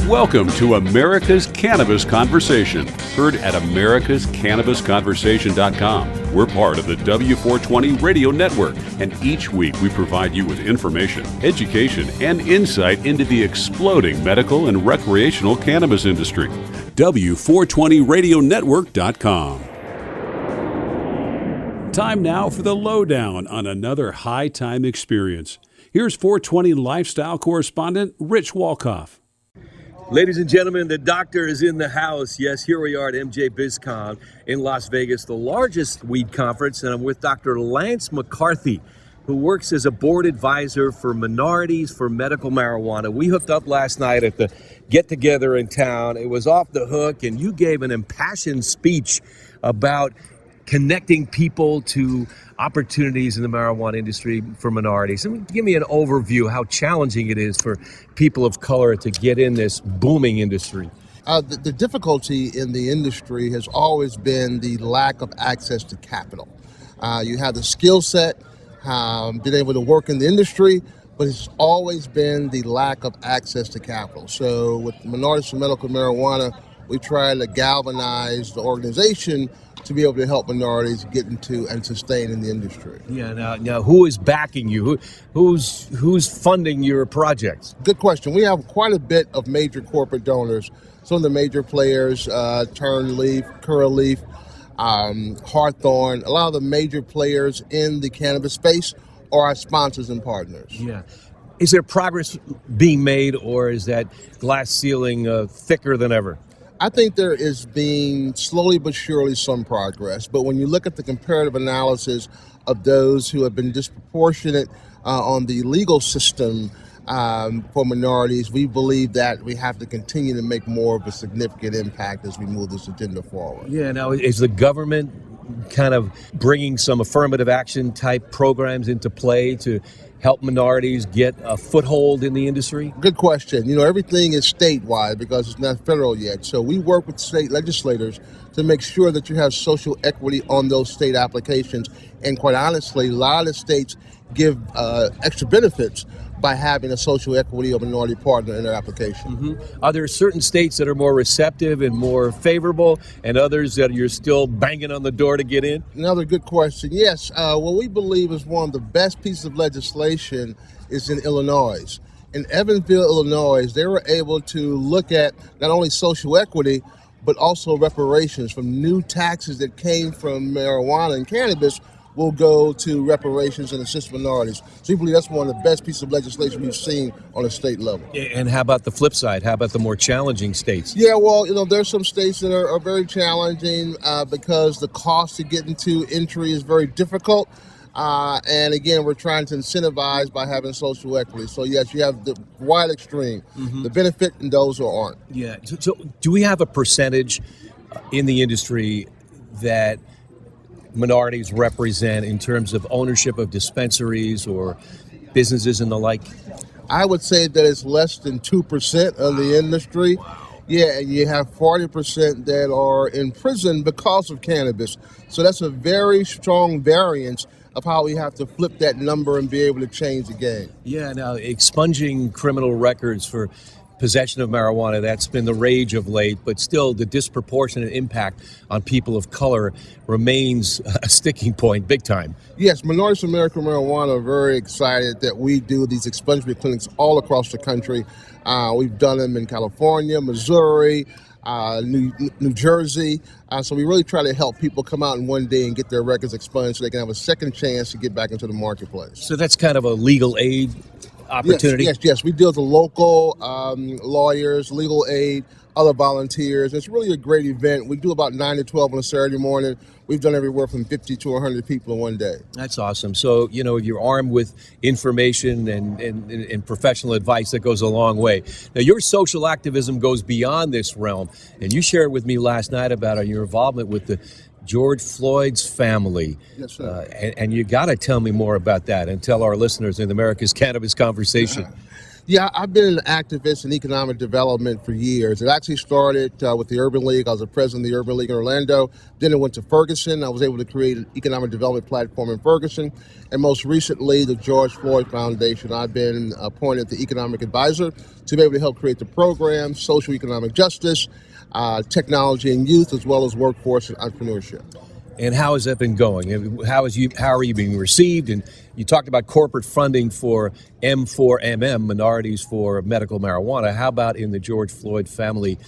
Welcome to America's Cannabis Conversation, heard at americascannabisconversation.com. We're part of the W420 Radio Network, and each week we provide you with information, education, and insight into the exploding medical and recreational cannabis industry. W420radionetwork.com. Time now for the lowdown on another high-time experience. Here's 420 lifestyle correspondent Rich Walkoff. Ladies and gentlemen, the doctor is in the house. Yes, here we are at MJBiz in Las Vegas, the largest weed conference, and I'm with Dr. Lance McCarthy, who works as a board advisor for Minorities for Medical Marijuana. We hooked up last night at the get-together in town. It was off the hook, and you gave an impassioned speech about connecting people to opportunities in the marijuana industry for minorities. Give me an overview how challenging it is for people of color to get in this booming industry. The difficulty in the industry has always been the lack of access to capital. You have the skill set, been able to work in the industry, but it's always been the lack of access to capital. So with Minorities for Medical Marijuana, we try to galvanize the organization to be able to help minorities get into and sustain in the industry. Yeah. Now, who is backing you? Who's funding your projects? Good question. We have quite a bit of major corporate donors. Some of the major players, Turnleaf, Curaleaf, Hawthorne. A lot of the major players in the cannabis space are our sponsors and partners. Yeah. Is there progress being made, or is that glass ceiling thicker than ever? I think there is being slowly but surely some progress, but when you look at the comparative analysis of those who have been disproportionate on the legal system for minorities, we believe that we have to continue to make more of a significant impact as we move this agenda forward. Yeah, now is the government kind of bringing some affirmative action type programs into play to help minorities get a foothold in the industry? Good question. You know, everything is statewide because it's not federal yet. So we work with state legislators to make sure that you have social equity on those state applications. And quite honestly, a lot of the states give extra benefits by having a social equity or minority partner in their application. Mm-hmm. Are there certain states that are more receptive and more favorable, and others that you're still banging on the door to get in? Another good question. Yes, what we believe is one of the best pieces of legislation is in Illinois. In Evansville, Illinois, they were able to look at not only social equity, but also reparations from new taxes that came from marijuana and cannabis will go to reparations and assist minorities. So we believe that's one of the best pieces of legislation we've seen on a state level. And how about the flip side? How about the more challenging states? Yeah, well, you know, there's some states that are very challenging because the cost to get into entry is very difficult. And again, we're trying to incentivize by having social equity. So yes, you have the wide extreme, the benefit and those who aren't. Yeah. So do we have a percentage in the industry that minorities represent in terms of ownership of dispensaries or businesses and the like? I would say that it's less than 2% of the industry. Yeah, and you have 40% that are in prison because of cannabis. So that's a very strong variance of how we have to flip that number and be able to change the game. Yeah, now expunging criminal records for possession of marijuana, that's been the rage of late, but still the disproportionate impact on people of color remains a sticking point big time. Yes, Minorities for Medical Marijuana are very excited that we do these expungement clinics all across the country. We've done them in California, Missouri, New Jersey. So we really try to help people come out in one day and get their records expunged so they can have a second chance to get back into the marketplace. So that's kind of a legal aid opportunity? Yes. We deal with the local lawyers, legal aid, other volunteers. It's really a great event. We do about 9 to 12 on a Saturday morning. We've done everywhere from 50 to 100 people in one day. That's awesome. So, you know, you're armed with information and professional advice that goes a long way. Now, your social activism goes beyond this realm, and you shared with me last night about your involvement with the George Floyd's family. Yes, sir. And you got to tell me more about that and tell our listeners in America's Cannabis Conversation. Yeah, I've been an activist in economic development for years. It actually started with the Urban League. I was the president of the Urban League in Orlando. Then I went to Ferguson. I was able to create an economic development platform in Ferguson. And most recently, the George Floyd Foundation. I've been appointed the economic advisor to be able to help create the program, social economic justice, technology and youth, as well as workforce and entrepreneurship. And how has that been going? How are you being received? And you talked about corporate funding for M4MM, Minorities for Medical Marijuana. How about in the George Floyd family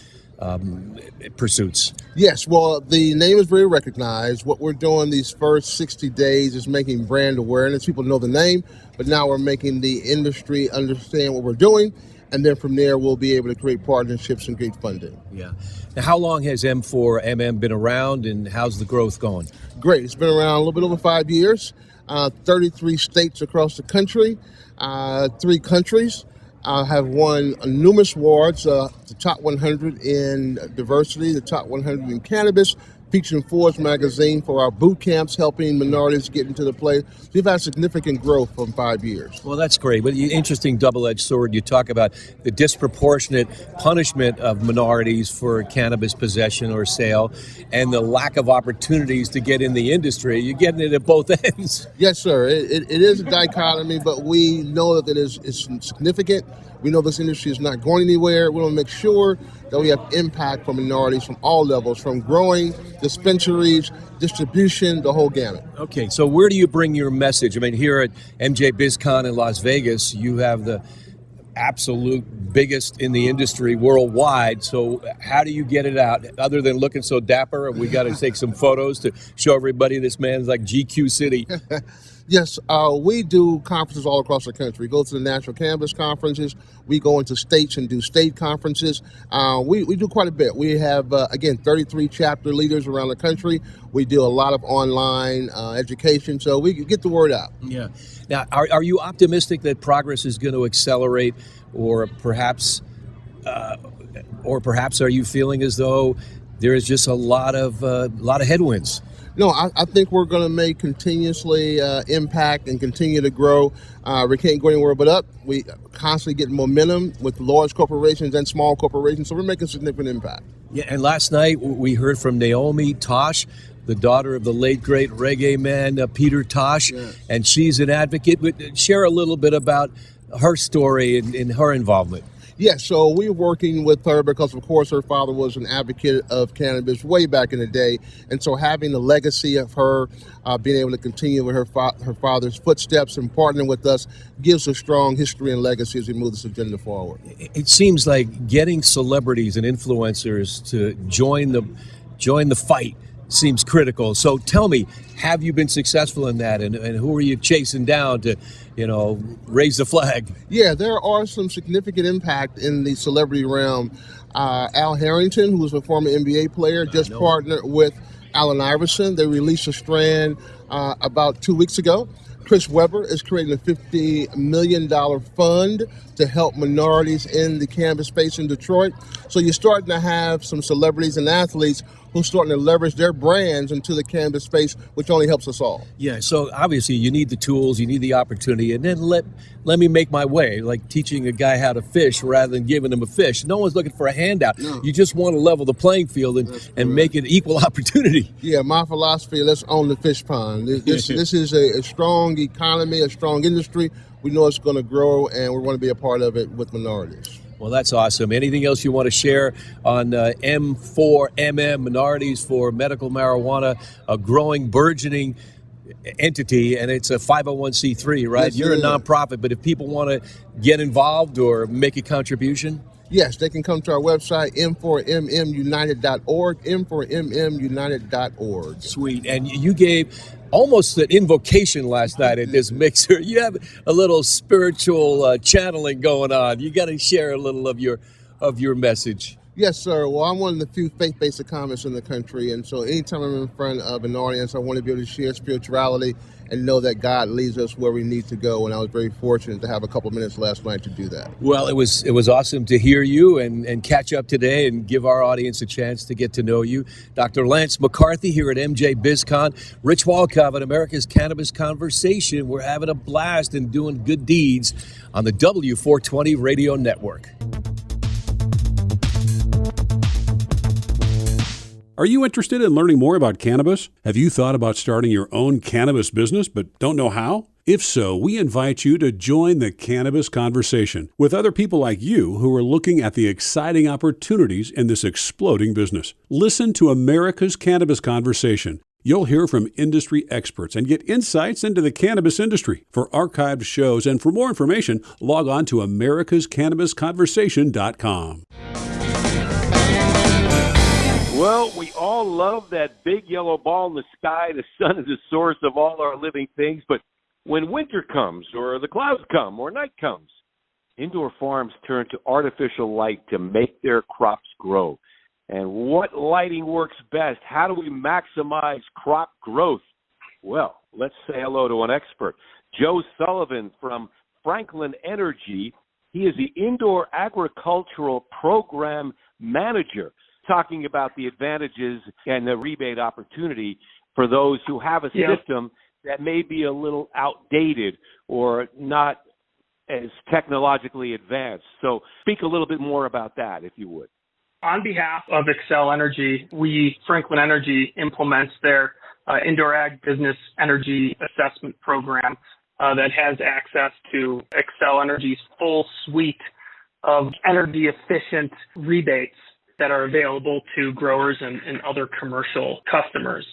pursuits? Yes, well, the name is very recognized. What we're doing these first 60 days is making brand awareness. People know the name, but now we're making the industry understand what we're doing. And then from there, we'll be able to create partnerships and create funding. Yeah. Now, how long has M4MM been around, and how's the growth going? Great. It's been around a little bit over 5 years, 33 states across the country, 3 countries. Have won numerous awards, the top 100 in diversity, the top 100 in cannabis, featured in Forbes magazine for our boot camps, helping minorities get into the play. We've had significant growth from 5 years. Well, that's great. But interesting double-edged sword. You talk about the disproportionate punishment of minorities for cannabis possession or sale and the lack of opportunities to get in the industry. You're getting it at both ends. Yes, sir. It is a dichotomy, but we know that it's significant. We know this industry is not going anywhere. We want to make sure that we have impact for minorities from all levels, from growing, dispensaries, distribution, the whole gamut. Okay, so where do you bring your message? I mean, here at MJBizCon in Las Vegas, you have the absolute biggest in the industry worldwide. So how do you get it out other than looking so dapper? We got to take some photos to show everybody this man's like GQ City. Yes, we do conferences all across the country. We go to the national cannabis conferences. We go into states and do state conferences. We do quite a bit. We have, again, 33 chapter leaders around the country. We do a lot of online education, so we get the word out. Yeah. Now, are you optimistic that progress is going to accelerate, or perhaps are you feeling as though there is just a lot of headwinds? No, I think we're going to make continuously impact and continue to grow. We can't go anywhere but up. We constantly get momentum with large corporations and small corporations, so we're making significant impact. Yeah, and last night we heard from Naomi Tosh, the daughter of the late, great reggae man Peter Tosh, Yes. And she's an advocate. But share a little bit about her story and her involvement. Yes, so we're working with her because, of course, her father was an advocate of cannabis way back in the day. And so having the legacy of her being able to continue with her father's footsteps and partnering with us gives a strong history and legacy as we move this agenda forward. It seems like getting celebrities and influencers to join the fight seems critical. So tell me, have you been successful in that, and who are you chasing down to, raise the flag? Yeah, there are some significant impact in the celebrity realm. Al Harrington, who was a former NBA player, just partnered with Allen Iverson. They released a strand about 2 weeks ago. Chris Webber is creating a $50 million fund to help minorities in the cannabis space in Detroit. So you're starting to have some celebrities and athletes who are starting to leverage their brands into the cannabis space, which only helps us all. Yeah, so obviously you need the tools, you need the opportunity, and then let me make my way, like teaching a guy how to fish rather than giving him a fish. No one's looking for a handout. No. You just want to level the playing field and make it equal opportunity. Yeah, my philosophy, let's own the fish pond. This is a strong economy, a strong industry. We know it's going to grow, and we want to be a part of it with minorities. Well, that's awesome. Anything else you want to share on M4MM, Minorities for Medical Marijuana, a growing, burgeoning entity, and it's a 501c3, right? Yes, You're a nonprofit, but if people want to get involved or make a contribution? Yes, they can come to our website, m4mmunited.org, m4mmunited.org. Sweet. And you gave almost an invocation last night at this mixer. You have a little spiritual channeling going on. You got to share a little of your message. Yes, sir. Well, I'm one of the few faith-based economists in the country, and so anytime I'm in front of an audience, I want to be able to share spirituality and know that God leads us where we need to go. And I was very fortunate to have a couple minutes last night to do that. Well, it was awesome to hear you and catch up today and give our audience a chance to get to know you. Dr. Lance McCarthy here at MJBizCon. Rich Walkoff at America's Cannabis Conversation. We're having a blast and doing good deeds on the W420 Radio Network. Are you interested in learning more about cannabis? Have you thought about starting your own cannabis business but don't know how? If so, we invite you to join the Cannabis Conversation with other people like you who are looking at the exciting opportunities in this exploding business. Listen to America's Cannabis Conversation. You'll hear from industry experts and get insights into the cannabis industry. For archived shows and for more information, log on to americascannabisconversation.com. Well, we all love that big yellow ball in the sky. The sun is the source of all our living things. But when winter comes, or the clouds come, or night comes, indoor farms turn to artificial light to make their crops grow. And what lighting works best? How do we maximize crop growth? Well, let's say hello to an expert. Joe Sullivan from Franklin Energy. He is the Indoor Agricultural Program Manager, talking about the advantages and the rebate opportunity for those who have a system that may be a little outdated or not as technologically advanced. So speak a little bit more about that, if you would. On behalf of Excel Energy, Franklin Energy, implements their Indoor Ag Business Energy Assessment Program that has access to Excel Energy's full suite of energy efficient rebates that are available to growers and other commercial customers.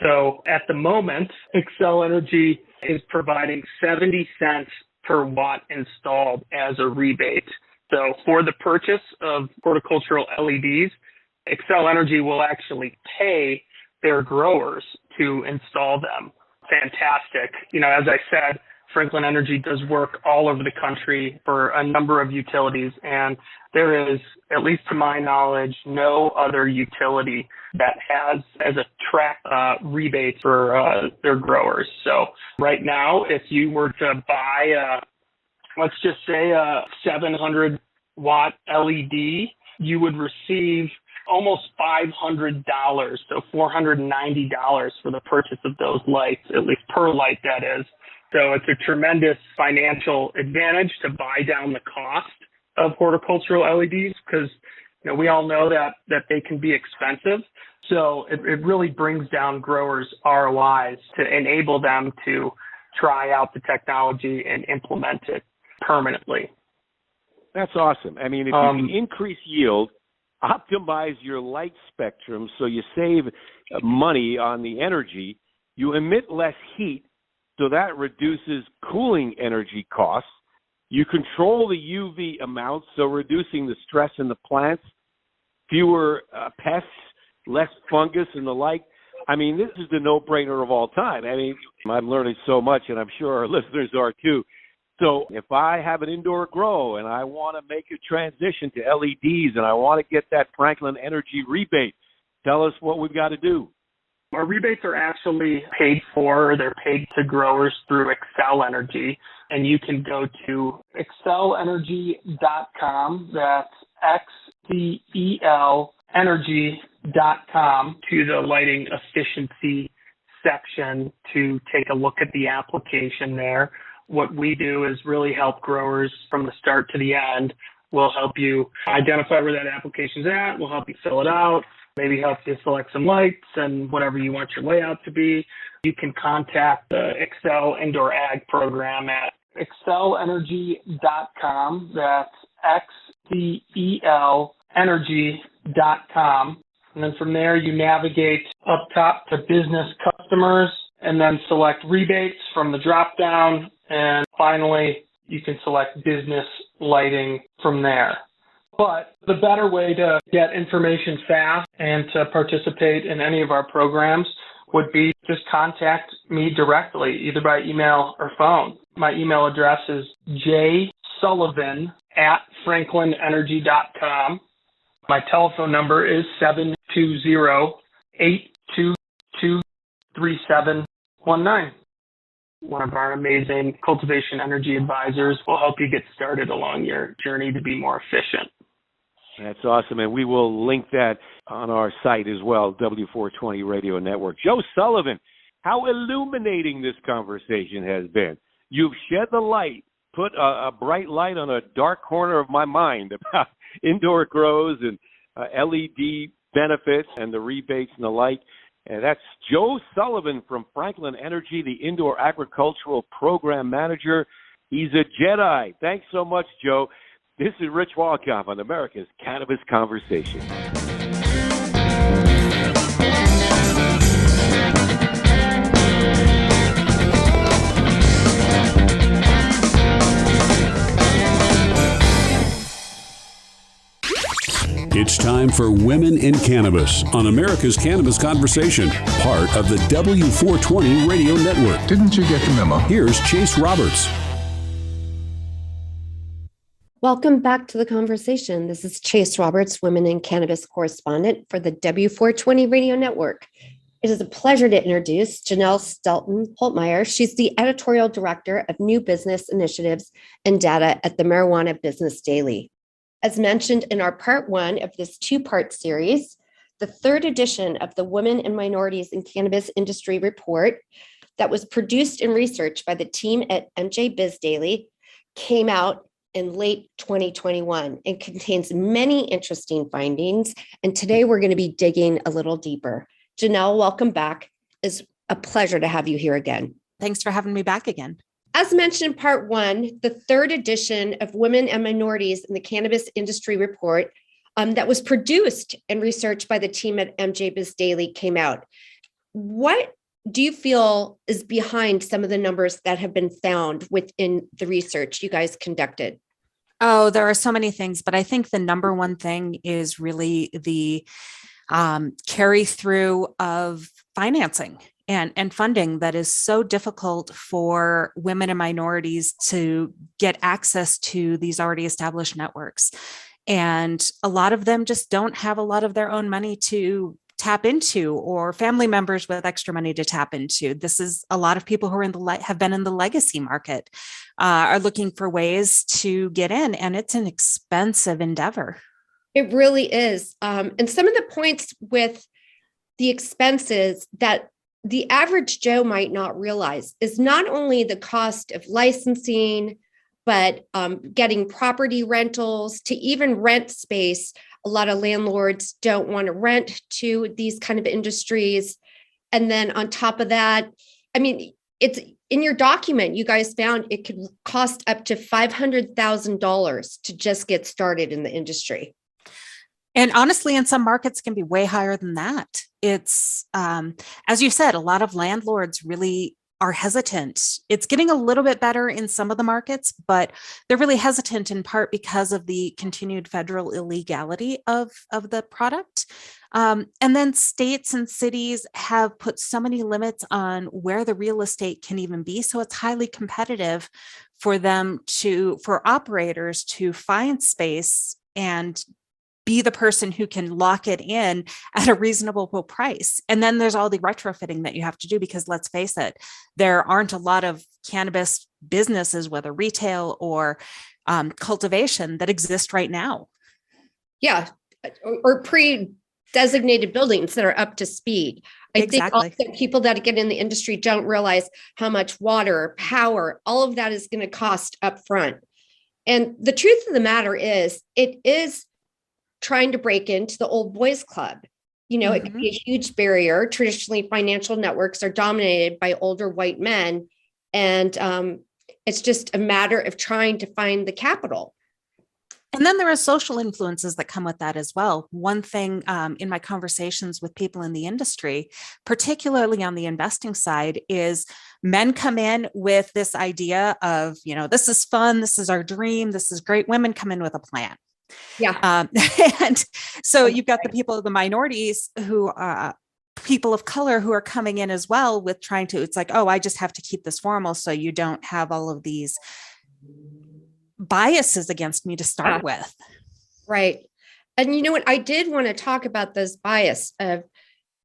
So at the moment, Excel Energy is providing 70 cents per watt installed as a rebate. So for the purchase of horticultural LEDs, Excel Energy will actually pay their growers to install them. Fantastic. As I said, Franklin Energy does work all over the country for a number of utilities, and there is, at least to my knowledge, no other utility that has as a track rebate for their growers. So right now, if you were to buy, let's just say a 700 watt LED, you would receive almost $500, so $490 for the purchase of those lights, at least per light, that is. So it's a tremendous financial advantage to buy down the cost of horticultural LEDs because we all know that they can be expensive. So it really brings down growers' ROIs to enable them to try out the technology and implement it permanently. That's awesome. I mean, if you can increase yield, optimize your light spectrum so you save money on the energy, you emit less heat, so that reduces cooling energy costs. You control the UV amount, so reducing the stress in the plants, fewer pests, less fungus and the like. I mean, this is the no-brainer of all time. I mean, I'm learning so much, and I'm sure our listeners are too. So if I have an indoor grow and I want to make a transition to LEDs and I want to get that Franklin Energy rebate, tell us what we've got to do. Our rebates are actually paid for. They're paid to growers through Excel Energy. And you can go to excelenergy.com. That's XCEL energy.com to the lighting efficiency section to take a look at the application there. What we do is really help growers from the start to the end. We'll help you identify where that application's at. We'll help you fill it out, maybe help you select some lights and whatever you want your layout to be. You can contact the Excel Indoor Ag program at excelenergy.com. That's XCEL energy.com. And then from there, you navigate up top to business customers and then select rebates from the drop down. And finally, you can select business lighting from there. But the better way to get information fast and to participate in any of our programs would be just contact me directly, either by email or phone. My email address is jsullivan@franklinenergy.com. My telephone number is 720-822-3719. one of our amazing cultivation energy advisors, will help you get started along your journey to be more efficient. That's awesome, and we will link that on our site as well, W420 Radio Network. Joe Sullivan, how illuminating this conversation has been. You've shed the light, put a bright light on a dark corner of my mind about indoor grows and LED benefits and the rebates and the like. And that's Joe Sullivan from Franklin Energy, the Indoor Agricultural Program Manager. He's a Jedi. Thanks so much, Joe. This is Rich Walkoff on America's Cannabis Conversation. It's time for Women in Cannabis on America's Cannabis Conversation, part of the W420 Radio Network. Didn't you get the memo? Here's Chase Roberts. Welcome back to the conversation. This is Chase Roberts, Women in Cannabis correspondent for the W420 Radio Network. It is a pleasure to introduce Jenel Stelton-Holtmeier. She's the Editorial Director of New Business Initiatives and Data at the Marijuana Business Daily. As mentioned in our part one of this two-part series, the third edition of the Women and Minorities in Cannabis Industry Report that was produced and researched by the team at MJBiz Daily came out in late 2021 and contains many interesting findings. And today we're going to be digging a little deeper. Jenel, welcome back. It's a pleasure to have you here again. Thanks for having me back again. As mentioned in part one, the third edition of Women and Minorities in the Cannabis Industry Report that was produced and researched by the team at MJBiz Daily came out. What do you feel is behind some of the numbers that have been found within the research you guys conducted? Oh, there are so many things, but I think the number one thing is really the carry through of financing and funding that is so difficult for women and minorities to get access to these already established networks. And a lot of them just don't have a lot of their own money to tap into, or family members with extra money to tap into. This is a lot of people who are have been in the legacy market, are looking for ways to get in, and it's an expensive endeavor. It really is. And some of the points with the expenses that the average Joe might not realize is not only the cost of licensing, but getting property rentals to even rent space. A lot of landlords don't want to rent to these kind of industries. And then on top of that, I mean, it's in your document, you guys found it could cost up to $500,000 to just get started in the industry. And honestly, in some markets can be way higher than that. It's, as you said, a lot of landlords really are hesitant. It's getting a little bit better in some of the markets, but they're really hesitant in part because of the continued federal illegality of the product. And then states and cities have put so many limits on where the real estate can even be. So it's highly competitive for for operators to find space and be the person who can lock it in at a reasonable price. And then there's all the retrofitting that you have to do, because let's face it, there aren't a lot of cannabis businesses, whether retail or cultivation, that exist right now. Yeah, or pre-designated buildings that are up to speed. I think also people that get in the industry don't realize how much water, power, all of that is going to cost up front. And the truth of the matter is, it is trying to break into the old boys club. You know, it can be a huge barrier. Traditionally, financial networks are dominated by older white men. And it's just a matter of trying to find the capital. And then there are social influences that come with that as well. One thing in my conversations with people in the industry, particularly on the investing side, is men come in with this idea of, you know, this is fun, this is our dream, this is great. Women come in with a plan. Yeah. And so you've got the people, the minorities who people of color who are coming in as well with trying to, it's like, oh, I just have to keep this formal so you don't have all of these biases against me to start with. Right. And you know what, I did want to talk about this bias of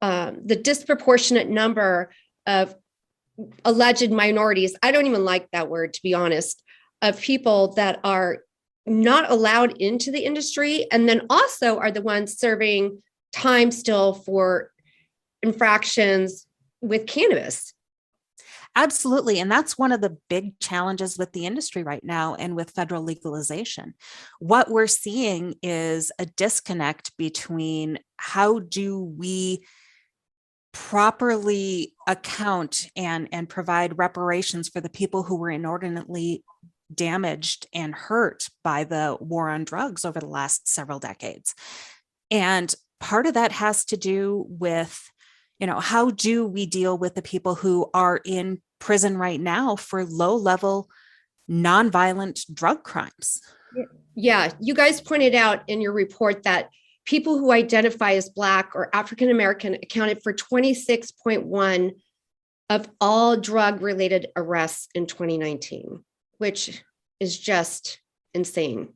the disproportionate number of alleged minorities, I don't even like that word, to be honest, of people that are not allowed into the industry, and then also are the ones serving time still for infractions with cannabis. Absolutely. And that's one of the big challenges with the industry right now and with federal legalization. What we're seeing is a disconnect between how do we properly account and provide reparations for the people who were inordinately damaged and hurt by the war on drugs over the last several decades. And part of that has to do with, how do we deal with the people who are in prison right now for low-level, nonviolent drug crimes? Yeah, you guys pointed out in your report that people who identify as Black or African American accounted for 26.1 of all drug-related arrests in 2019, which is just insane.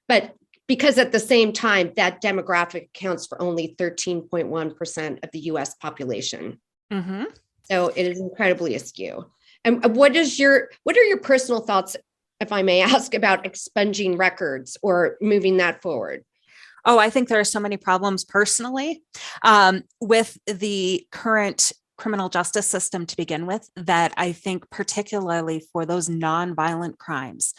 But because at the same time, that demographic accounts for only 13.1% of the US population. Mm-hmm. So it is incredibly askew. And what are your personal thoughts, if I may ask, about expunging records or moving that forward? Oh, I think there are so many problems personally with the current criminal justice system to begin with, that I think particularly for those nonviolent crimes,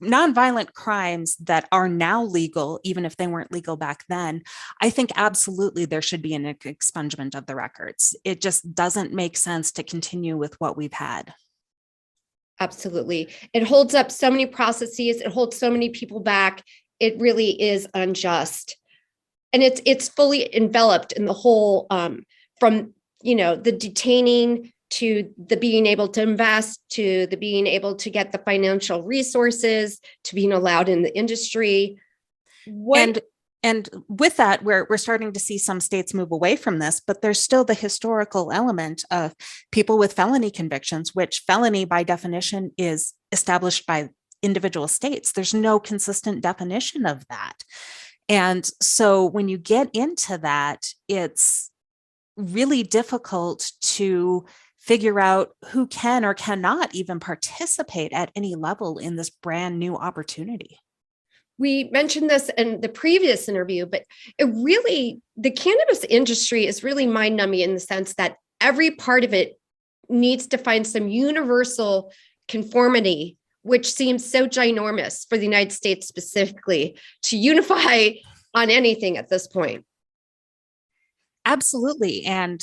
nonviolent crimes that are now legal, even if they weren't legal back then, I think absolutely there should be an expungement of the records. It just doesn't make sense to continue with what we've had. Absolutely. It holds up so many processes. It holds so many people back. It really is unjust. And it's fully enveloped in the whole, from, the detaining to the being able to invest, to the being able to get the financial resources, to being allowed in the industry. And with that, we're starting to see some states move away from this, but there's still the historical element of people with felony convictions, which felony by definition is established by individual states. There's no consistent definition of that. And so when you get into that, it's really difficult to figure out who can or cannot even participate at any level in this brand new opportunity. We mentioned this in the previous interview, but the cannabis industry is really mind-numbing in the sense that every part of it needs to find some universal conformity, which seems so ginormous for the United States specifically to unify on anything at this point. Absolutely. And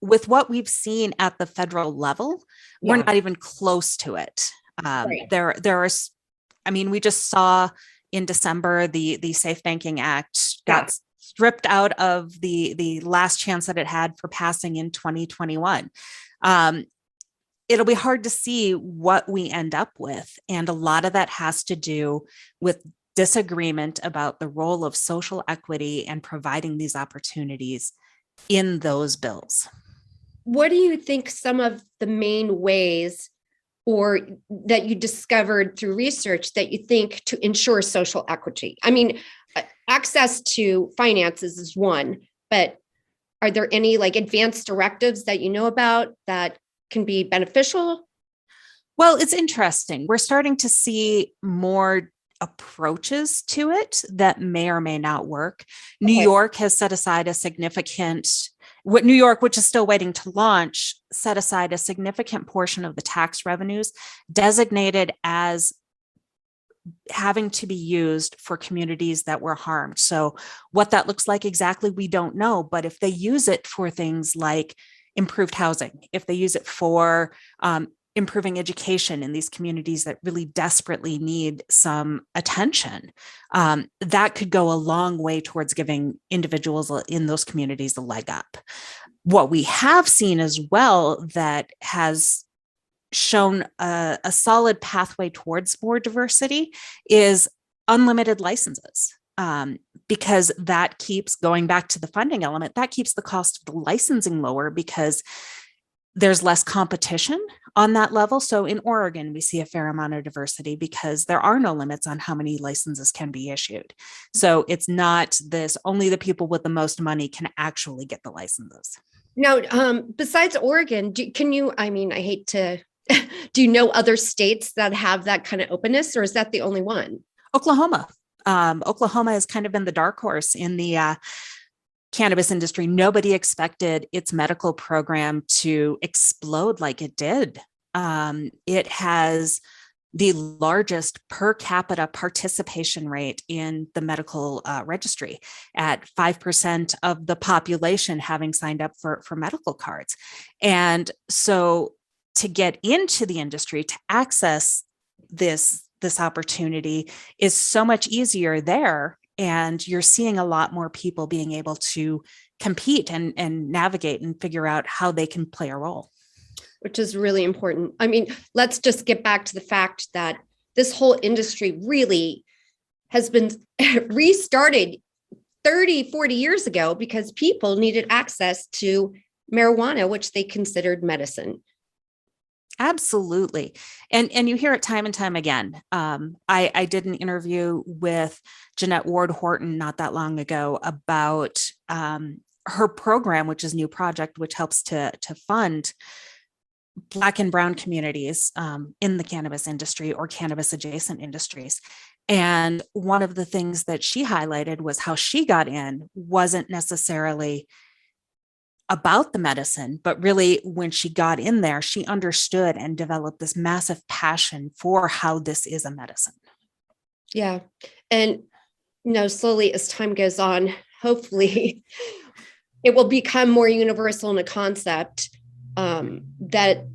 with what we've seen at the federal level, we're not even close to it. Right. We just saw in December, the Safe Banking Act got stripped out of the last chance that it had for passing in 2021. It'll be hard to see what we end up with. And a lot of that has to do with disagreement about the role of social equity and providing these opportunities in those bills. What do you think some of the main ways or that you discovered through research that you think to ensure social equity? Access to finances is one, but are there any advanced directives that you know about that can be beneficial? Well, it's interesting. We're starting to see more approaches to it that may or may not work. New York has set aside New York, which is still waiting to launch, set aside a significant portion of the tax revenues designated as having to be used for communities that were harmed. So what that looks like exactly, we don't know. But if they use it for things like improved housing, if they use it for improving education in these communities that really desperately need some attention, that could go a long way towards giving individuals in those communities a leg up. What we have seen as well that has shown a solid pathway towards more diversity is unlimited licenses. Because that keeps going back to the funding element, that keeps the cost of the licensing lower because there's less competition on that level. So in Oregon, we see a fair amount of diversity because there are no limits on how many licenses can be issued. So it's not this, only the people with the most money can actually get the licenses. Now, besides Oregon, I hate to, do you know other states that have that kind of openness, or is that the only one? Oklahoma. Oklahoma has kind of been the dark horse in the cannabis industry. Nobody expected its medical program to explode like it did. It has the largest per capita participation rate in the medical registry, at 5% of the population having signed up for medical cards. And so to get into the industry, to access this opportunity is so much easier there. And you're seeing a lot more people being able to compete and navigate and figure out how they can play a role. Which is really important. I mean, let's just get back to the fact that this whole industry really has been restarted 30, 40 years ago because people needed access to marijuana, which they considered medicine. Absolutely. And you hear it time and time again. I did an interview with Jeanette Ward-Horton not that long ago about her program, which is New Project, which helps to fund Black and Brown communities in the cannabis industry or cannabis adjacent industries. And one of the things that she highlighted was how she got in wasn't necessarily about the medicine, but really when she got in there, she understood and developed this massive passion for how this is a medicine. Yeah. And slowly as time goes on, hopefully it will become more universal in a concept that,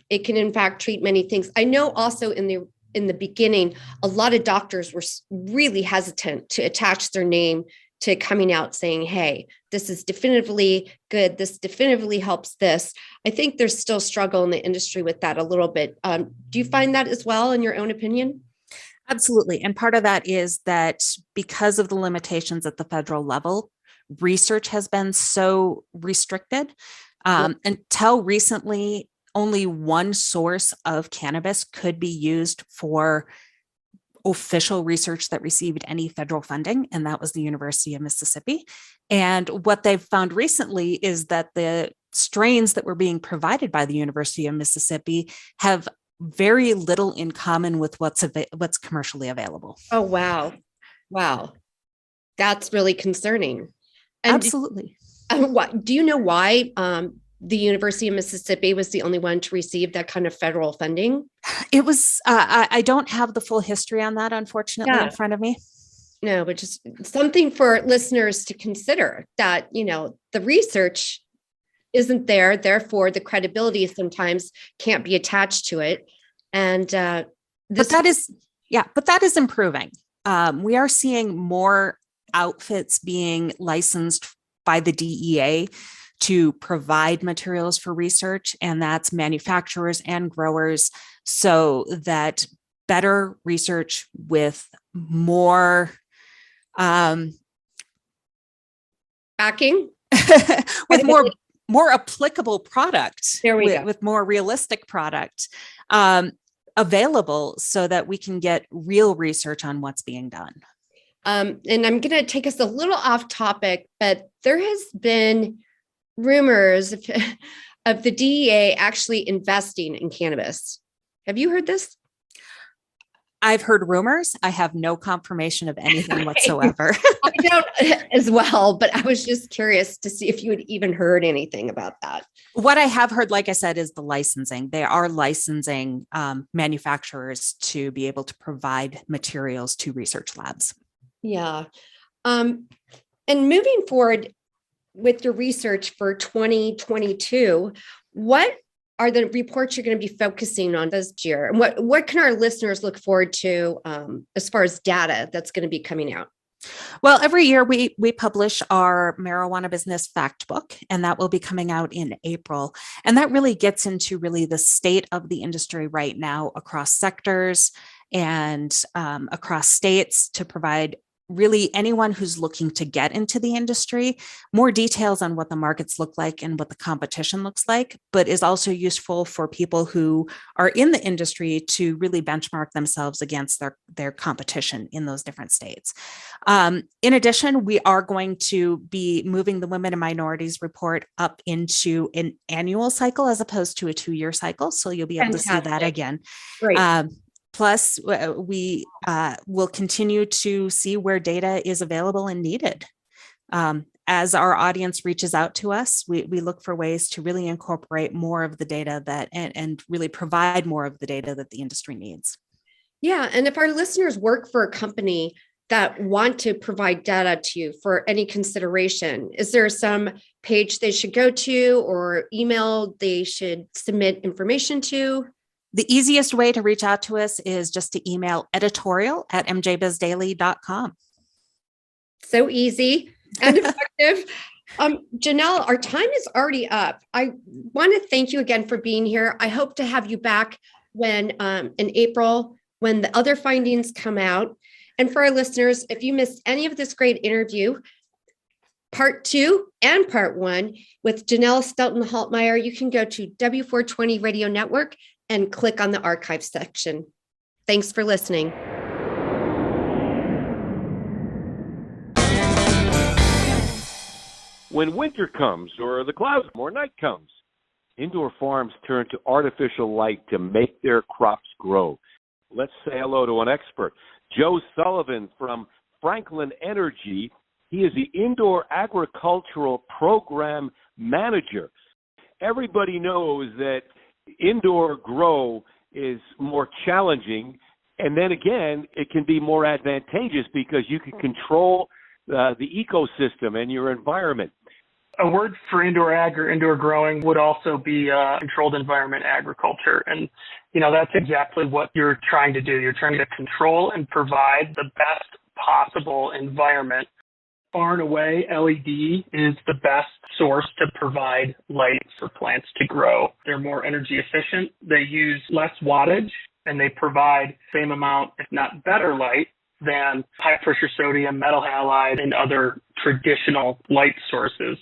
it can in fact treat many things. I know also in the beginning, a lot of doctors were really hesitant to attach their name to coming out saying, hey, this is definitively good. This definitively helps this. I think there's still struggle in the industry with that a little bit. Do you find that as well, in your own opinion? Absolutely. And part of that is that because of the limitations at the federal level, research has been so restricted. Until recently, only one source of cannabis could be used for official research that received any federal funding, and that was the University of Mississippi. And what they've found recently is that the strains that were being provided by the University of Mississippi have very little in common with what's commercially available. Oh, wow. Wow. That's really concerning. And absolutely. Do you know why the University of Mississippi was the only one to receive that kind of federal funding? It was, I don't have the full history on that, unfortunately, in front of me. No, but just something for listeners to consider, that, the research isn't there. Therefore, the credibility sometimes can't be attached to it. And but that is improving. We are seeing more outfits being licensed by the DEA to provide materials for research, and that's manufacturers and growers, so that better research with more backing, with more applicable product, with more realistic product available, so that we can get real research on what's being done. And I'm going to take us a little off topic, but there has been rumors of the DEA actually investing in cannabis. Have you heard this? I've heard rumors. I have no confirmation of anything whatsoever. I don't as well, but I was just curious to see if you had even heard anything about that. What I have heard, like I said, is the licensing. They are licensing manufacturers to be able to provide materials to research labs. Yeah. And moving forward with your research for 2022, what are the reports you're going to be focusing on this year? And what can our listeners look forward to as far as data that's going to be coming out? Well, every year we publish our marijuana business fact book, and that will be coming out in April. And that really gets into the state of the industry right now across sectors and across states, to provide really anyone who's looking to get into the industry, more details on what the markets look like and what the competition looks like, but is also useful for people who are in the industry to really benchmark themselves against their competition in those different states. In addition, we are going to be moving the Women and Minorities report up into an annual cycle as opposed to a 2-year cycle. So you'll be able to see that again. Great. Plus, we will continue to see where data is available and needed. As our audience reaches out to us, we look for ways to really incorporate more of the data that and really provide more of the data that the industry needs. Yeah. And if our listeners work for a company that want to provide data to you for any consideration, is there some page they should go to or email they should submit information to? The easiest way to reach out to us is just to email editorial@mjbizdaily.com. So easy and effective. Jenel, our time is already up. I want to thank you again for being here. I hope to have you back when in April, when the other findings come out. And for our listeners, if you missed any of this great interview, part 2 and part 1 with Jenel Stelton-Holtmeier, you can go to W420 Radio Network and click on the archive section. Thanks for listening. When winter comes or the clouds or night comes, indoor farms turn to artificial light to make their crops grow. Let's say hello to an expert, Joe Sullivan from Franklin Energy. He is the Indoor Agricultural Program Manager. Everybody knows that indoor grow is more challenging, and then again, it can be more advantageous because you can control the ecosystem and your environment. A word for indoor ag or indoor growing would also be controlled environment agriculture. And, that's exactly what you're trying to do. You're trying to control and provide the best possible environment. Far and away, LED is the best source to provide light for plants to grow. They're more energy efficient. They use less wattage, and they provide the same amount, if not better light than high pressure sodium, metal halide, and other traditional light sources.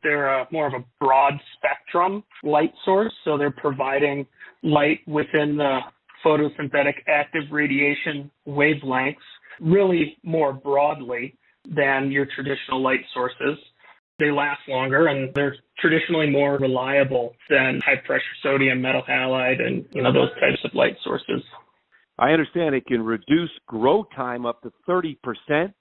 They're more of a broad spectrum light source, so they're providing light within the photosynthetic active radiation wavelengths really more broadly than your traditional light sources. They last longer, and they're traditionally more reliable than high pressure sodium, metal halide, and those types of light sources. I understand it can reduce grow time up to 30%.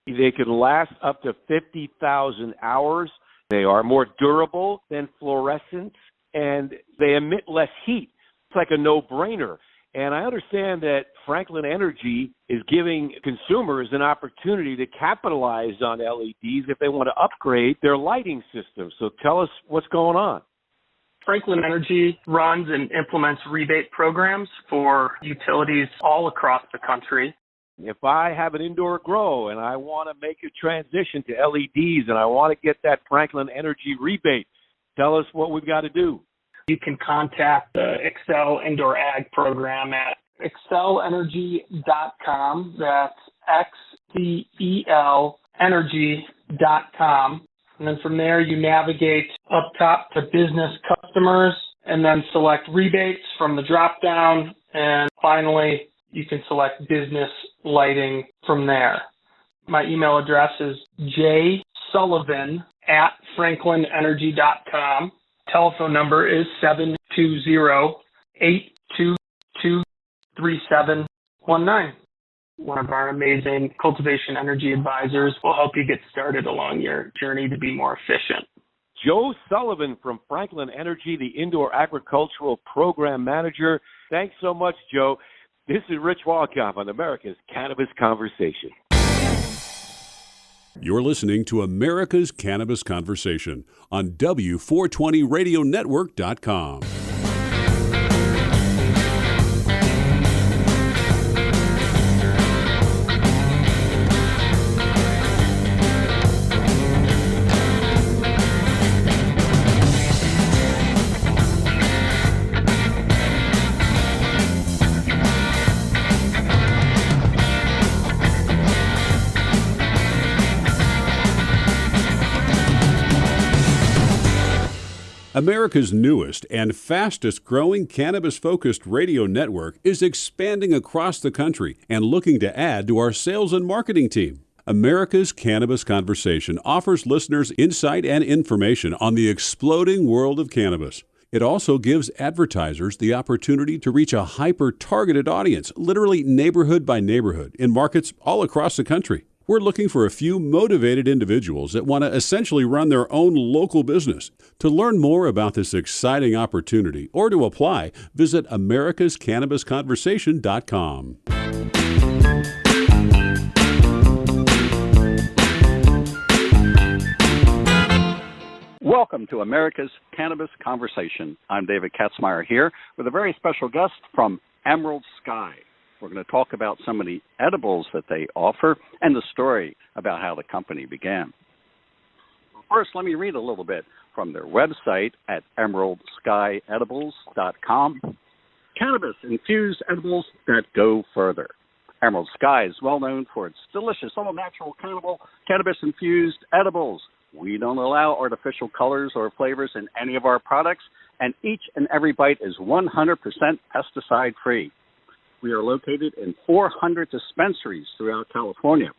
They can last up to 50,000 hours. They are more durable than fluorescents, and they emit less heat. It's like a no-brainer. And I understand that Franklin Energy is giving consumers an opportunity to capitalize on LEDs if they want to upgrade their lighting system. So tell us what's going on. Franklin Energy runs and implements rebate programs for utilities all across the country. If I have an indoor grow and I want to make a transition to LEDs and I want to get that Franklin Energy rebate, tell us what we've got to do. You can contact the Excel Indoor Ag program at excelenergy.com. That's XCEL energy.com. And then from there, you navigate up top to business customers and then select rebates from the drop down. And finally, you can select business lighting from there. My email address is jsullivan@franklinenergy.com. Telephone number is 720-822-3719. One of our amazing cultivation energy advisors will help you get started along your journey to be more efficient. Joe Sullivan from Franklin Energy, the Indoor Agricultural Program Manager. Thanks so much, Joe. This is Rich Walkamp on America's Cannabis Conversation. You're listening to America's Cannabis Conversation on W420radionetwork.com. America's newest and fastest growing cannabis-focused radio network is expanding across the country and looking to add to our sales and marketing team. America's Cannabis Conversation offers listeners insight and information on the exploding world of cannabis. It also gives advertisers the opportunity to reach a hyper-targeted audience, literally neighborhood by neighborhood, in markets all across the country. We're looking for a few motivated individuals that want to essentially run their own local business. To learn more about this exciting opportunity or to apply, visit americascannabisconversation.com. Welcome to America's Cannabis Conversation. I'm David Katzmeyer here with a very special guest from Emerald Sky. We're going to talk about some of the edibles that they offer and the story about how the company began. First, let me read a little bit from their website at emeraldskyedibles.com. Cannabis-infused edibles that go further. Emerald Sky is well known for its delicious, all-natural cannabis-infused edibles. We don't allow artificial colors or flavors in any of our products, and each and every bite is 100% pesticide-free. We are located in 400 dispensaries throughout California.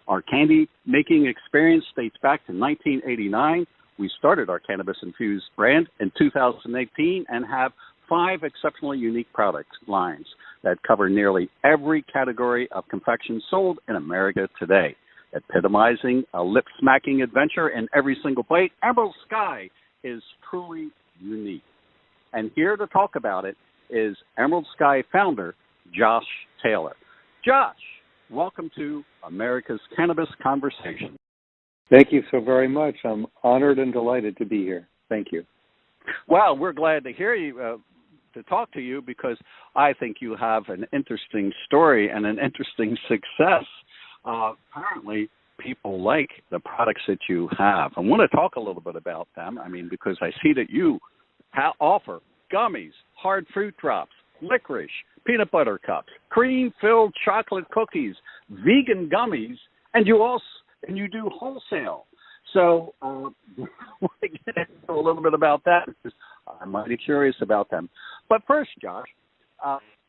Our candy-making experience dates back to 1989. We started our cannabis-infused brand in 2018 and have 5 exceptionally unique product lines that cover nearly every category of confection sold in America today. Epitomizing a lip-smacking adventure in every single bite, Emerald Sky is truly unique. And here to talk about it is Emerald Sky founder, Josh Taylor. Josh, welcome to America's Cannabis Conversation. Thank you so very much. I'm honored and delighted to be here. Thank you. Well, we're glad to hear you, to talk to you, because I think you have an interesting story and an interesting success. Apparently, people like the products that you have. I want to talk a little bit about them. I mean, because I see that you offer gummies, hard fruit drops, licorice, peanut butter cups, cream-filled chocolate cookies, vegan gummies, and you do wholesale. So I want to get into a little bit about that because I'm mighty curious about them. But first, Josh,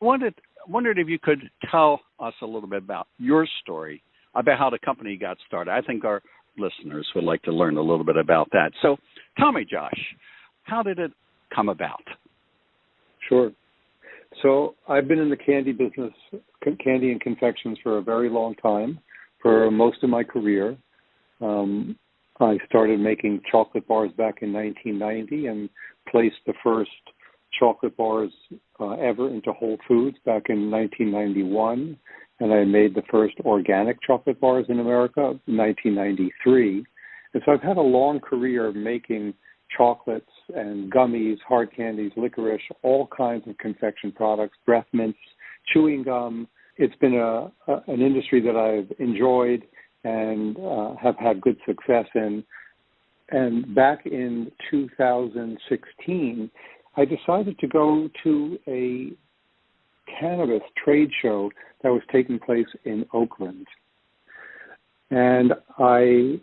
wondered if you could tell us a little bit about your story, about how the company got started. I think our listeners would like to learn a little bit about that. So tell me, Josh, how did it come about? Sure. So I've been in the candy business, candy and confections, for a very long time, for most of my career. I started making chocolate bars back in 1990 and placed the first chocolate bars ever into Whole Foods back in 1991. And I made the first organic chocolate bars in America in 1993. And so I've had a long career making chocolates and gummies, hard candies, licorice, all kinds of confection products, breath mints, chewing gum. It's been an industry that I've enjoyed and have had good success in. And back in 2016, I decided to go to a cannabis trade show that was taking place in Oakland. And I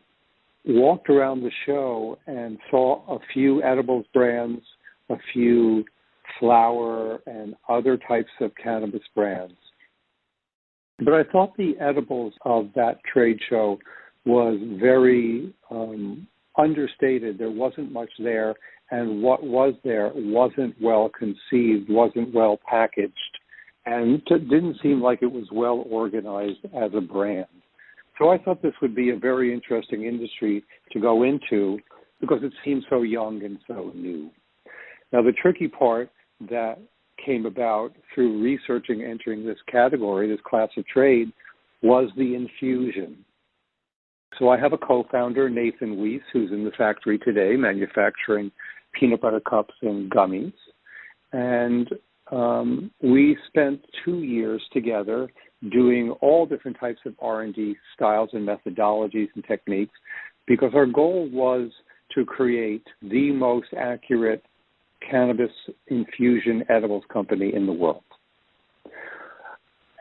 walked around the show and saw a few edibles brands, a few flower and other types of cannabis brands. But I thought the edibles of that trade show was very understated. There wasn't much there, and what was there wasn't well conceived, wasn't well packaged, and it didn't seem like it was well organized as a brand. So I thought this would be a very interesting industry to go into because it seemed so young and so new. Now, the tricky part that came about through researching entering this category, this class of trade, was the infusion. So I have a co-founder, Nathan Weiss, who's in the factory today manufacturing peanut butter cups and gummies. And we spent 2 years together doing all different types of R&D styles and methodologies and techniques because our goal was to create the most accurate cannabis infusion edibles company in the world.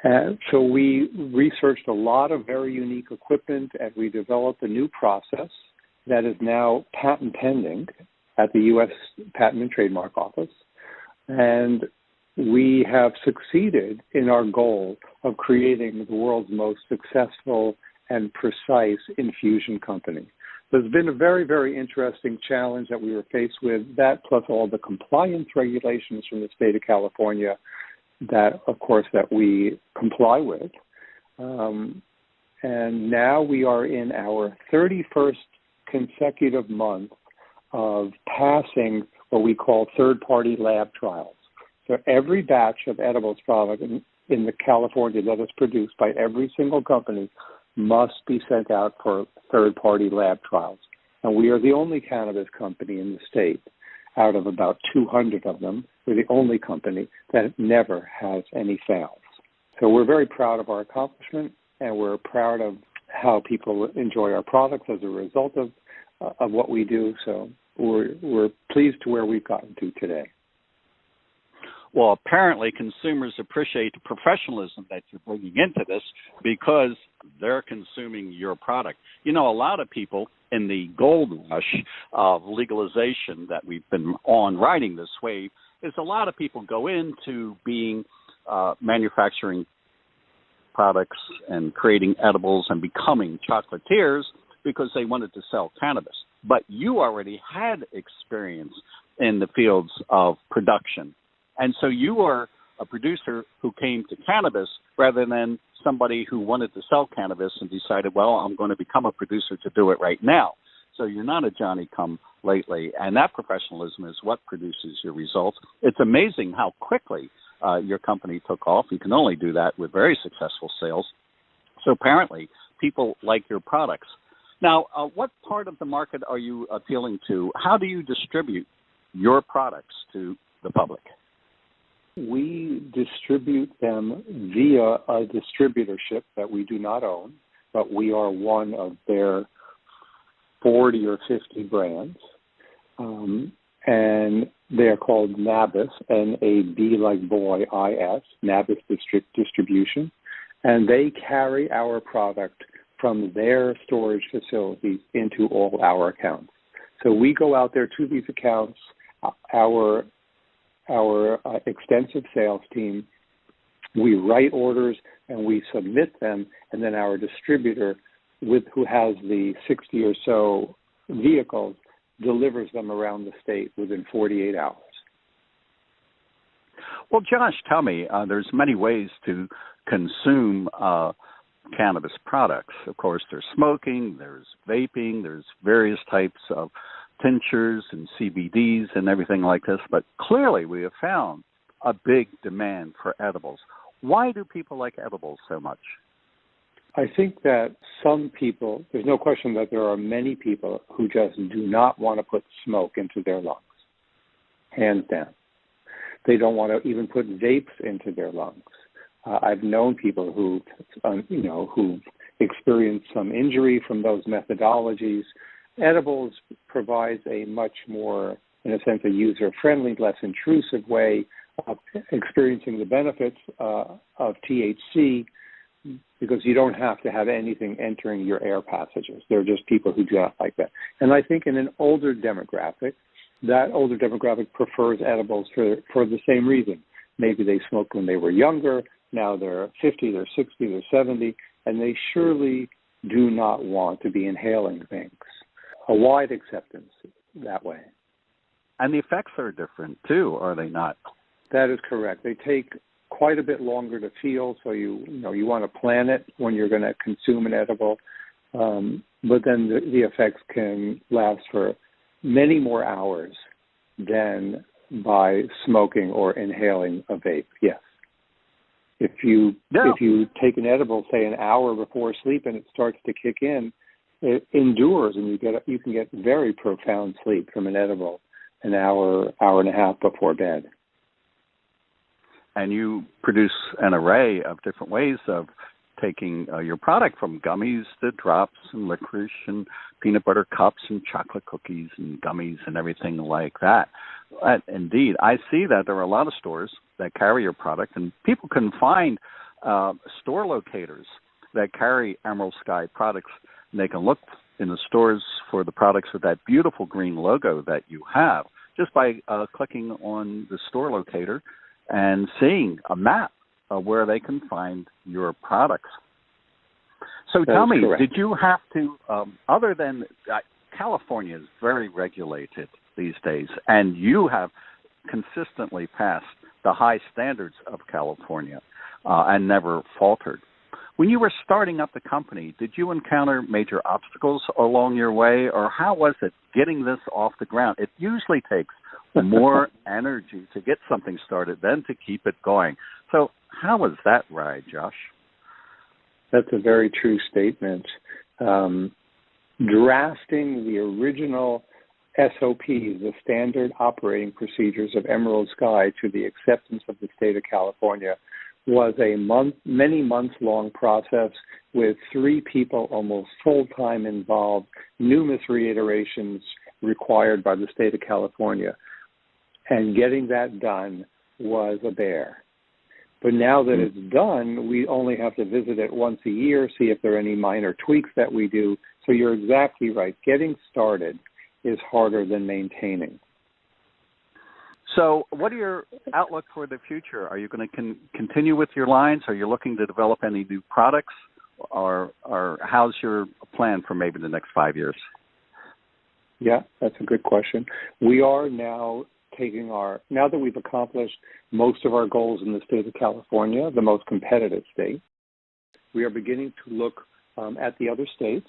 And so we researched a lot of very unique equipment, and we developed a new process that is now patent pending at the U.S. Patent and Trademark Office. And we have succeeded in our goal of creating the world's most successful and precise infusion company. There's been a very, very interesting challenge that we were faced with, that plus all the compliance regulations from the state of California that, of course, that we comply with. And now we are in our 31st consecutive month of passing what we call third-party lab trials. So every batch of edibles product in the California that is produced by every single company must be sent out for third-party lab trials. And we are the only cannabis company in the state. Out of about 200 of them, we're the only company that never has any fails. So we're very proud of our accomplishment, and we're proud of how people enjoy our products as a result of what we do. So we're pleased to where we've gotten to today. Well, apparently consumers appreciate the professionalism that you're bringing into this because they're consuming your product. You know, a lot of people in the gold rush of legalization that we've been on riding this wave is a lot of people go into being manufacturing products and creating edibles and becoming chocolatiers because they wanted to sell cannabis. But you already had experience in the fields of production. And so you are a producer who came to cannabis rather than somebody who wanted to sell cannabis and decided, well, I'm going to become a producer to do it right now. So you're not a Johnny-come-lately, and that professionalism is what produces your results. It's amazing how quickly your company took off. You can only do that with very successful sales. So apparently people like your products. Now, what part of the market are you appealing to? How do you distribute your products to the public? We distribute them via a distributorship that we do not own, but we are one of their 40 or 50 brands. And they are called Nabis, N-A-B like boy, I-S, Nabis Distribution. And they carry our product from their storage facilities into all our accounts. So we go out there to these accounts, our extensive sales team, we write orders and we submit them, and then our distributor, who has the 60 or so vehicles, delivers them around the state within 48 hours. Well, Josh, tell me, there's many ways to consume cannabis products. Of course, there's smoking, there's vaping, there's various types of tinctures and CBDs and everything like this, but clearly we have found a big demand for edibles. Why do people like edibles so much? I think that some people, there's no question that there are many people who just do not want to put smoke into their lungs, hands down. They don't want to even put vapes into their lungs. I've known people who've experienced some injury from those methodologies. Edibles provides a much more, in a sense, a user-friendly, less intrusive way of experiencing the benefits of THC, because you don't have to have anything entering your air passages. There are just people who do not like that. And I think in an older demographic, that older demographic prefers edibles for the same reason. Maybe they smoked when they were younger, now they're 50, they're 60, they're 70, and they surely do not want to be inhaling things. A wide acceptance that way. And the effects are different too, are they not? That is correct. They take quite a bit longer to feel, so you want to plan it when you're going to consume an edible, but then the effects can last for many more hours than by smoking or inhaling a vape. Yes. If you take an edible, say an hour before sleep, and it starts to kick in, it endures, and you can get very profound sleep from an edible an hour and a half before bed. And you produce an array of different ways of taking your product, from gummies to drops and licorice and peanut butter cups and chocolate cookies and gummies and everything like that. Indeed, I see that there are a lot of stores that carry your product, and people can find store locators that carry Emerald Sky products and they can look in the stores for the products with that beautiful green logo that you have just by clicking on the store locator and seeing a map of where they can find your products. So tell me, correct. did you have to, other than California is very regulated these days, and you have consistently passed the high standards of California and never faltered. When you were starting up the company, did you encounter major obstacles along your way, or how was it getting this off the ground? It usually takes more energy to get something started than to keep it going. So how was that ride, Josh? That's a very true statement. Drafting the original SOPs, the standard operating procedures of Emerald Sky, to the acceptance of the state of California was a many months long process with 3 people almost full-time involved, numerous reiterations required by the state of California. And getting that done was a bear. But now that it's done, we only have to visit it once a year, see if there are any minor tweaks that we do. So you're exactly right. Getting started is harder than maintaining. So what are your outlook for the future? Are you going to continue with your lines? Are you looking to develop any new products? Or how's your plan for maybe the next 5 years? Yeah, that's a good question. We are now now that we've accomplished most of our goals in the state of California, the most competitive state, we are beginning to look at the other states.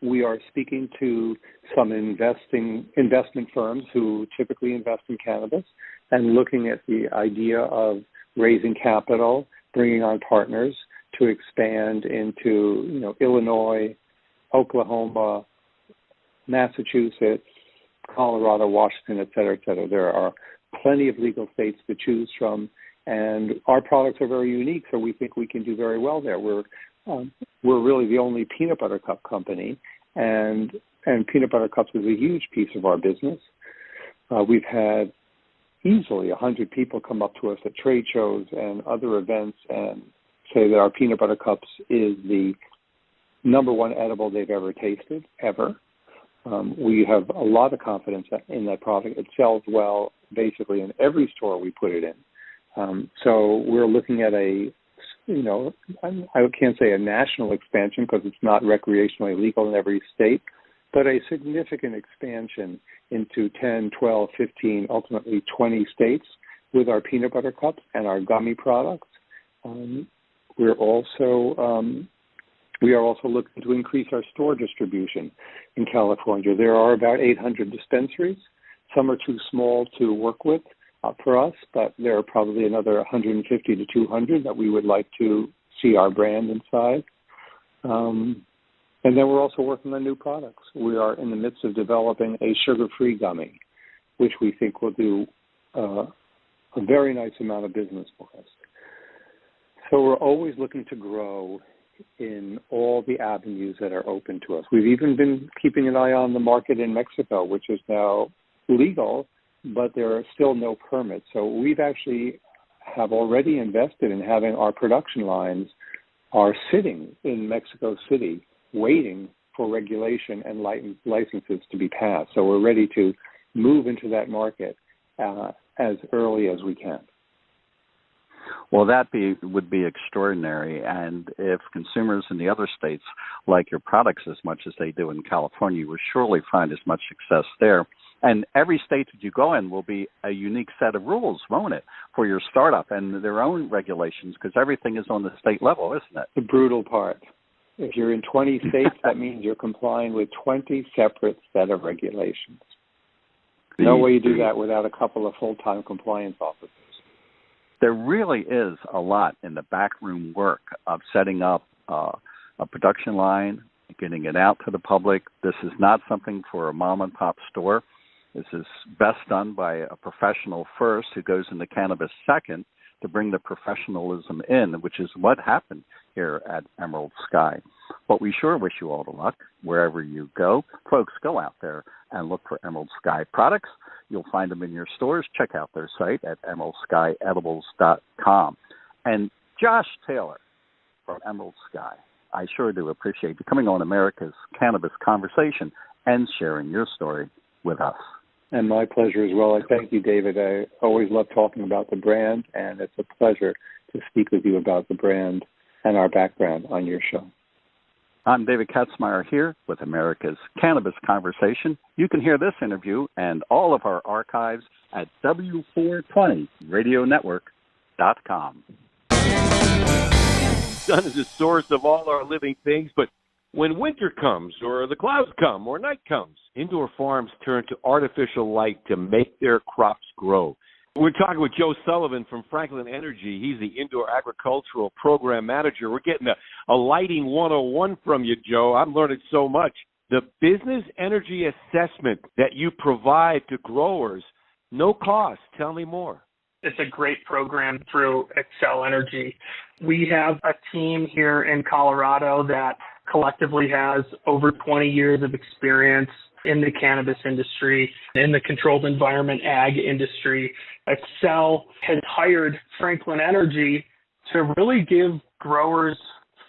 We are speaking to some investment firms who typically invest in cannabis and looking at the idea of raising capital, bringing on partners to expand into, Illinois, Oklahoma, Massachusetts, Colorado, Washington, et cetera, et cetera. There are plenty of legal states to choose from, and our products are very unique, so we think we can do very well there. We're really the only peanut butter cup company, and peanut butter cups is a huge piece of our business. We've had easily 100 people come up to us at trade shows and other events and say that our peanut butter cups is the number one edible they've ever tasted, ever. We have a lot of confidence in that product. It sells well basically in every store we put it in. So we're looking at I can't say a national expansion because it's not recreationally legal in every state, but a significant expansion into 10, 12, 15, ultimately 20 states with our peanut butter cups and our gummy products. We are also looking to increase our store distribution in California. There are about 800 dispensaries. Some are too small to work with for us, but there are probably another 150 to 200 that we would like to see our brand inside. And then we're also working on new products. We are in the midst of developing a sugar-free gummy, which we think will do a very nice amount of business for us. So we're always looking to grow in all the avenues that are open to us. We've even been keeping an eye on the market in Mexico, which is now legal, but there are still no permits. So we've actually have already invested in having our production lines are sitting in Mexico City waiting for regulation and licenses to be passed. So we're ready to move into that market as early as we can. Well, that would be extraordinary. And if consumers in the other states like your products as much as they do in California, you will surely find as much success there. And every state that you go in will be a unique set of rules, won't it, for your startup and their own regulations, because everything is on the state level, isn't it? The brutal part. If you're in 20 states, that means you're complying with 20 separate set of regulations. No way you do that without a couple of full-time compliance officers. There really is a lot in the backroom work of setting up a production line, getting it out to the public. This is not something for a mom-and-pop store. This is best done by a professional first who goes into cannabis second to bring the professionalism in, which is what happened here at Emerald Sky. But we sure wish you all the luck wherever you go. Folks, go out there and look for Emerald Sky products. You'll find them in your stores. Check out their site at emeraldskyedibles.com. And Josh Taylor from Emerald Sky, I sure do appreciate you coming on America's Cannabis Conversation and sharing your story with us. And my pleasure as well. I thank you, David. I always love talking about the brand, and it's a pleasure to speak with you about the brand and our background on your show. I'm David Katzmeyer here with America's Cannabis Conversation. You can hear this interview and all of our archives at W420radionetwork.com. Sun is the source of all our living things, but when winter comes or the clouds come or night comes, indoor farms turn to artificial light to make their crops grow. We're talking with Joe Sullivan from Franklin Energy. He's the Indoor Agricultural Program Manager. We're getting a lighting 101 from you, Joe. I'm learning so much. The business energy assessment that you provide to growers, no cost. Tell me more. It's a great program through Excel Energy. We have a team here in Colorado that collectively has over 20 years of experience in the cannabis industry, in the controlled environment ag industry. Excel has hired Franklin Energy to really give growers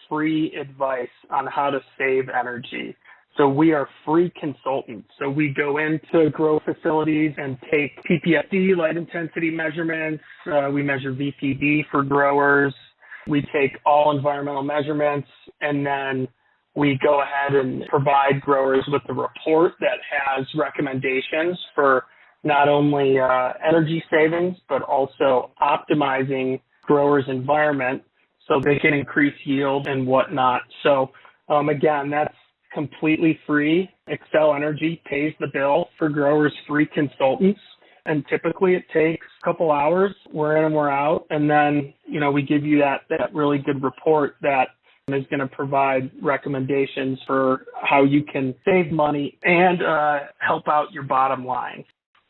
free advice on how to save energy. So we are free consultants. So we go into grow facilities and take PPFD, light intensity measurements. We measure VPD for growers. We take all environmental measurements, and then we go ahead and provide growers with a report that has recommendations for not only energy savings, but also optimizing growers' environment so they can increase yield and whatnot. So again, that's completely free. Excel Energy pays the bill for growers' free consultants. And typically it takes a couple hours. We're in and we're out. And then, we give you that really good report that is going to provide recommendations for how you can save money and help out your bottom line.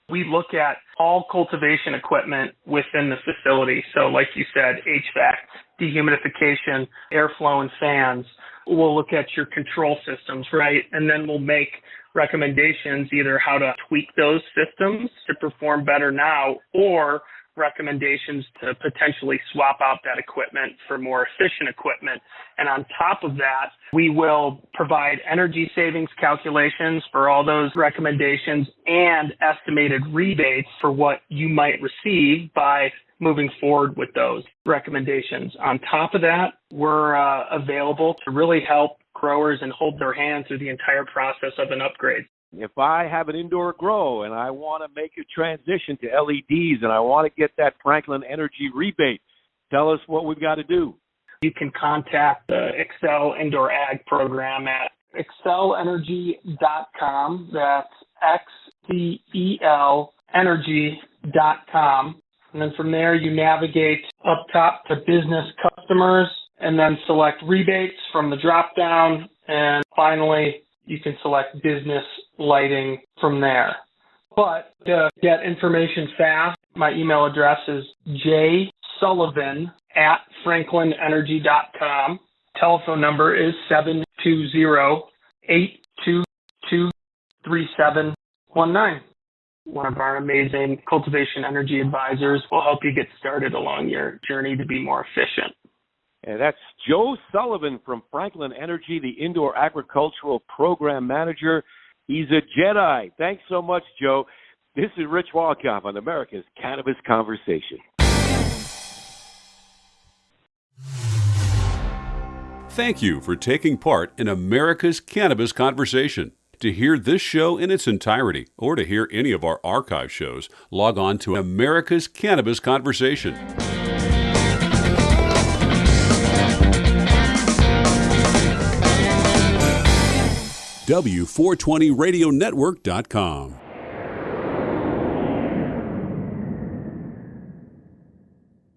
We look at all cultivation equipment within the facility. So like you said, HVAC, dehumidification, airflow, and fans. We'll look at your control systems, right? And then we'll make recommendations, either how to tweak those systems to perform better now, or recommendations to potentially swap out that equipment for more efficient equipment. And on top of that, we will provide energy savings calculations for all those recommendations and estimated rebates for what you might receive by moving forward with those recommendations. On top of that, we're available to really help growers and hold their hand through the entire process of an upgrade. If I have an indoor grow and I want to make a transition to LEDs and I want to get that Franklin Energy rebate, tell us what we've got to do. You can contact the Excel Indoor Ag Program at excelenergy.com. That's XCEL energy.com. And then from there, you navigate up top to business customers and then select rebates from the drop down. And finally, you can select business lighting from there. But to get information fast, my email address is jsullivan@franklinenergy.com. Telephone number is 720-822-3719. One of our amazing cultivation energy advisors will help you get started along your journey to be more efficient. And that's Joe Sullivan from Franklin Energy, the Indoor Agricultural Program Manager. He's a Jedi. Thanks so much, Joe. This is Rich Walkoff on America's Cannabis Conversation. Thank you for taking part in America's Cannabis Conversation. To hear this show in its entirety or to hear any of our archive shows, log on to America's Cannabis Conversation. W420radionetwork.com